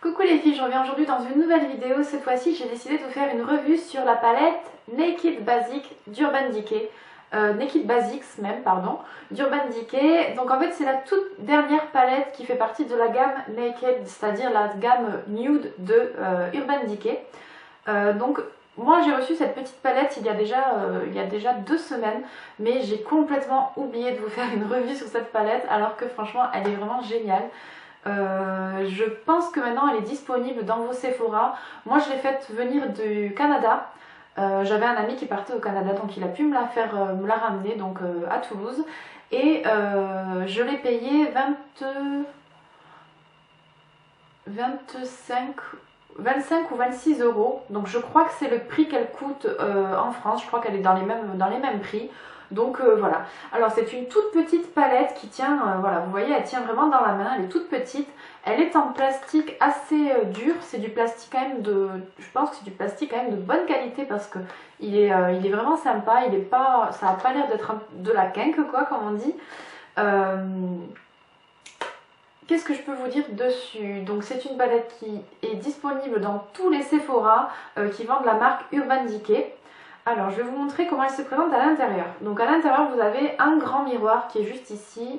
Coucou les filles, je reviens aujourd'hui dans une nouvelle vidéo. Cette fois-ci, j'ai décidé de vous faire une revue sur la palette Naked Basic d'Urban Decay. Naked Basics même, pardon, d'Urban Decay. Donc en fait, c'est la toute dernière palette qui fait partie de la gamme Naked, c'est-à-dire la gamme Nude de Urban Decay. Donc moi j'ai reçu cette petite palette il y a déjà 2 semaines, mais j'ai complètement oublié de vous faire une revue sur cette palette alors que franchement elle est vraiment géniale. Je pense que maintenant elle est disponible dans vos Sephora. Moi je l'ai faite venir du Canada. J'avais un ami qui partait au Canada, donc il a pu me la ramener donc, à Toulouse. Et je l'ai payé 25 ou 26 euros. Donc je crois que c'est le prix qu'elle coûte en France. Je crois qu'elle est dans les mêmes prix. Donc voilà. Alors c'est une toute petite palette qui tient, voilà, vous voyez, elle tient vraiment dans la main. Elle est toute petite. Elle est en plastique assez dur. C'est du plastique quand même de, je pense que c'est du plastique quand même de bonne qualité parce que il est vraiment sympa. Il est pas, ça a pas l'air d'être de la quinque quoi, comme on dit. Qu'est-ce que je peux vous dire dessus? Donc c'est une palette qui est disponible dans tous les Sephora qui vendent la marque Urban Decay. Alors je vais vous montrer comment elle se présente à l'intérieur. Donc à l'intérieur vous avez un grand miroir qui est juste ici,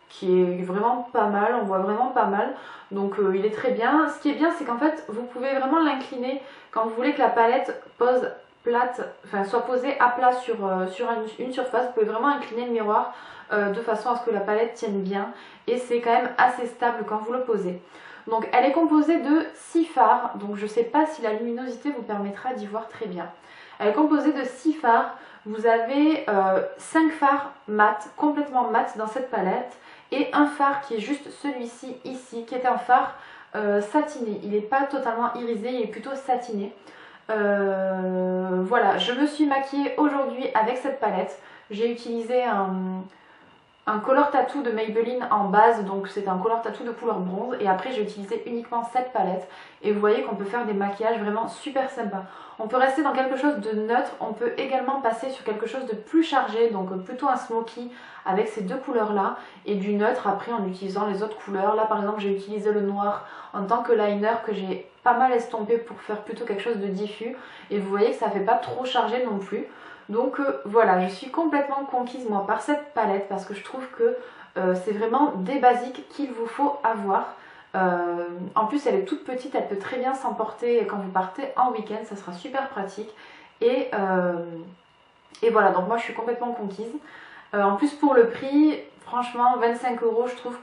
qui est vraiment pas mal, on voit vraiment pas mal. Donc il est très bien. Ce qui est bien c'est qu'en fait vous pouvez vraiment l'incliner quand vous voulez que la palette pose plate, enfin soit posée à plat sur une surface. Vous pouvez vraiment incliner le miroir de façon à ce que la palette tienne bien et c'est quand même assez stable quand vous le posez. Donc elle est composée de 6 fards, donc je ne sais pas si la luminosité vous permettra d'y voir très bien. Elle est composée de 6 fards, vous avez 5 fards mat, complètement mat dans cette palette, et un fard qui est juste celui-ci ici, qui est un fard satiné. Il n'est pas totalement irisé, il est plutôt satiné. Voilà, je me suis maquillée aujourd'hui avec cette palette. J'ai utilisé un color tattoo de Maybelline en base, donc c'est un color tattoo de couleur bronze, et après j'ai utilisé uniquement cette palette et vous voyez qu'on peut faire des maquillages vraiment super sympas. On peut rester dans quelque chose de neutre, on peut également passer sur quelque chose de plus chargé, donc plutôt un smoky avec ces deux couleurs là, et du neutre après en utilisant les autres couleurs. Là par exemple j'ai utilisé le noir en tant que liner que j'ai pas mal estompé pour faire plutôt quelque chose de diffus, et vous voyez que ça fait pas trop chargé non plus. Donc voilà, je suis complètement conquise moi par cette palette parce que je trouve que c'est vraiment des basiques qu'il vous faut avoir. En plus elle est toute petite, elle peut très bien s'emporter quand vous partez en week-end, ça sera super pratique. Et voilà, donc moi je suis complètement conquise. En plus pour le prix, franchement 25 euros, je trouve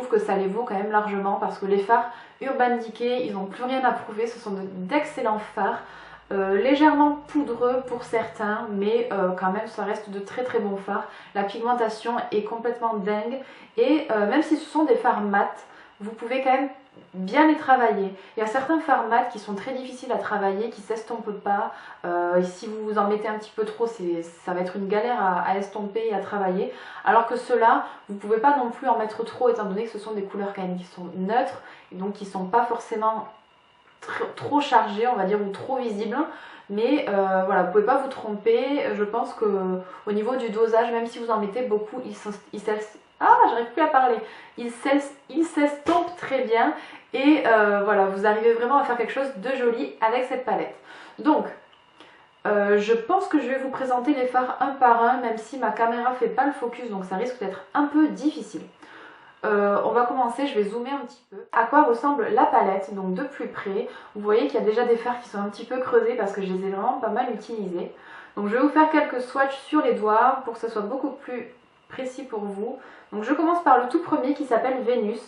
que ça les vaut quand même largement parce que les fards Urban Decay, ils n'ont plus rien à prouver, ce sont d'excellents fards. Légèrement poudreux pour certains, mais quand même ça reste de très très bons fards. La pigmentation est complètement dingue et même si ce sont des fards mat, vous pouvez quand même bien les travailler. Il y a certains fards mat qui sont très difficiles à travailler, qui s'estompent pas, et si vous en mettez un petit peu trop, ça va être une galère à estomper et à travailler, alors que ceux-là, vous ne pouvez pas non plus en mettre trop étant donné que ce sont des couleurs quand même qui sont neutres, et donc qui ne sont pas forcément trop chargé on va dire ou trop visible, mais voilà, vous pouvez pas vous tromper. Je pense que au niveau du dosage, même si vous en mettez beaucoup, j'arrive plus à parler, il s'estompe très bien et voilà, vous arrivez vraiment à faire quelque chose de joli avec cette palette. Donc je pense que je vais vous présenter les fards un par un, même si ma caméra fait pas le focus, donc ça risque d'être un peu difficile. On va commencer, je vais zoomer un petit peu. À quoi ressemble la palette, donc de plus près. Vous voyez qu'il y a déjà des fards qui sont un petit peu creusés parce que je les ai vraiment pas mal utilisés. Donc je vais vous faire quelques swatchs sur les doigts pour que ce soit beaucoup plus précis pour vous. Donc je commence par le tout premier qui s'appelle Vénus.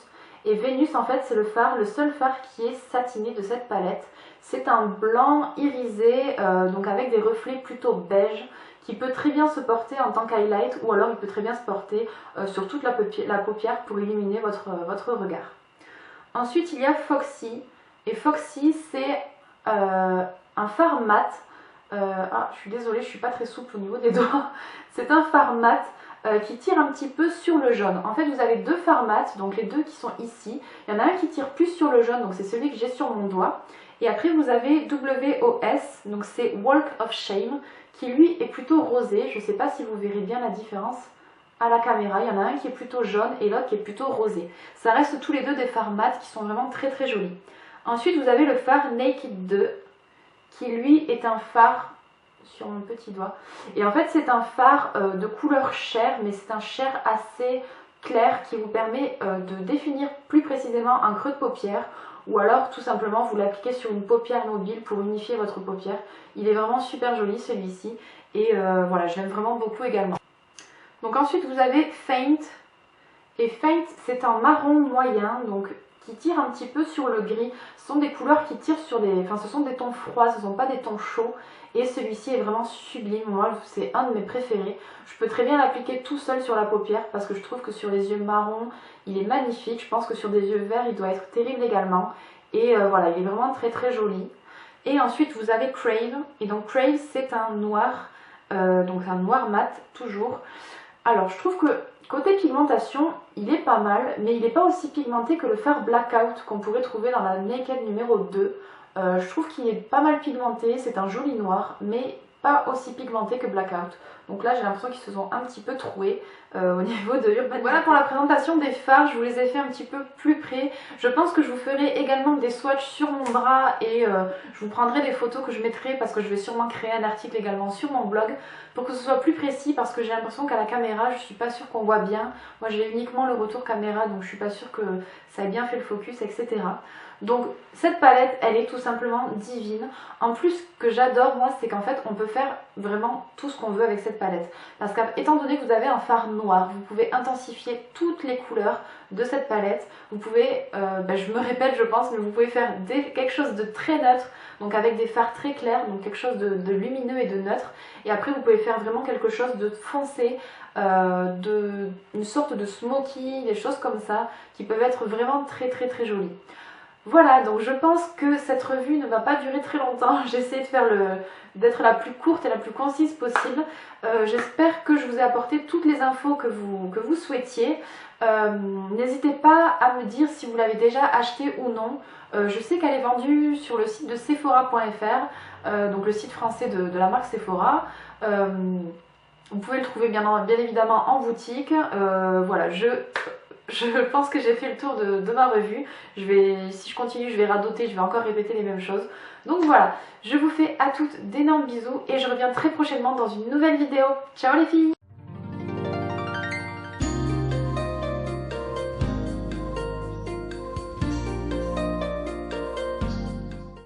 Et Vénus en fait c'est le seul fard qui est satiné de cette palette. C'est un blanc irisé, donc avec des reflets plutôt beige, qui peut très bien se porter en tant qu'highlight ou alors il peut très bien se porter sur toute la paupière pour illuminer votre regard. Ensuite il y a Foxy, et Foxy c'est un fard mat, je suis désolée, je suis pas très souple au niveau des doigts, c'est un fard mat qui tire un petit peu sur le jaune. En fait vous avez deux fards mat, donc les deux qui sont ici, il y en a un qui tire plus sur le jaune, donc c'est celui que j'ai sur mon doigt, et après vous avez WOS, donc c'est Walk of Shame, qui lui est plutôt rosé. Je ne sais pas si vous verrez bien la différence à la caméra. Il y en a un qui est plutôt jaune et l'autre qui est plutôt rosé. Ça reste tous les deux des fards mat qui sont vraiment très très jolis. Ensuite vous avez le fard Naked 2 qui lui est un fard sur mon petit doigt. Et en fait c'est un fard de couleur chair, mais c'est un chair assez clair qui vous permet de définir plus précisément un creux de paupière, ou alors tout simplement vous l'appliquez sur une paupière mobile pour unifier votre paupière. Il est vraiment super joli celui-ci et voilà, je l'aime vraiment beaucoup également. Donc ensuite vous avez Faint, et Faint c'est un marron moyen, donc qui tire un petit peu sur le gris. Ce sont des couleurs qui tirent sur des... Enfin ce sont des tons froids, ce ne sont pas des tons chauds. Et celui-ci est vraiment sublime, moi c'est un de mes préférés. Je peux très bien l'appliquer tout seul sur la paupière parce que je trouve que sur les yeux marrons il est magnifique. Je pense que sur des yeux verts il doit être terrible également. Et voilà, il est vraiment très très joli. Et ensuite vous avez Crave, et donc Crave c'est un noir, donc un noir mat toujours. Alors je trouve que côté pigmentation il est pas mal, mais il n'est pas aussi pigmenté que le fard Blackout qu'on pourrait trouver dans la Naked numéro 2. Je trouve qu'il est pas mal pigmenté, c'est un joli noir, mais pas aussi pigmenté que Blackout. Donc là j'ai l'impression qu'ils se sont un petit peu troués au niveau de Urban. Voilà pour la présentation des fards, je vous les ai fait un petit peu plus près. Je pense que je vous ferai également des swatchs sur mon bras et je vous prendrai des photos que je mettrai parce que je vais sûrement créer un article également sur mon blog pour que ce soit plus précis, parce que j'ai l'impression qu'à la caméra je suis pas sûre qu'on voit bien. Moi j'ai uniquement le retour caméra, donc je suis pas sûre que ça ait bien fait le focus, etc. Donc cette palette elle est tout simplement divine. En plus ce que j'adore moi c'est qu'en fait on peut faire vraiment tout ce qu'on veut avec cette palette, parce qu'étant donné que vous avez un fard noir, vous pouvez intensifier toutes les couleurs de cette palette. Vous pouvez, je me répète je pense, mais vous pouvez faire quelque chose de très neutre, donc avec des fards très clairs, donc quelque chose de lumineux et de neutre, et après vous pouvez faire vraiment quelque chose de foncé, une sorte de smoky, des choses comme ça qui peuvent être vraiment très très très jolies. Voilà, donc je pense que cette revue ne va pas durer très longtemps. J'essaie d'être la plus courte et la plus concise possible. J'espère que je vous ai apporté toutes les infos que vous souhaitiez. N'hésitez pas à me dire si vous l'avez déjà acheté ou non. Je sais qu'elle est vendue sur le site de Sephora.fr, donc le site français de la marque Sephora. Vous pouvez le trouver bien évidemment en boutique. Voilà, je pense que j'ai fait le tour de ma revue. Si je continue, je vais radoter, je vais encore répéter les mêmes choses. Donc voilà, je vous fais à toutes d'énormes bisous et je reviens très prochainement dans une nouvelle vidéo. Ciao les filles!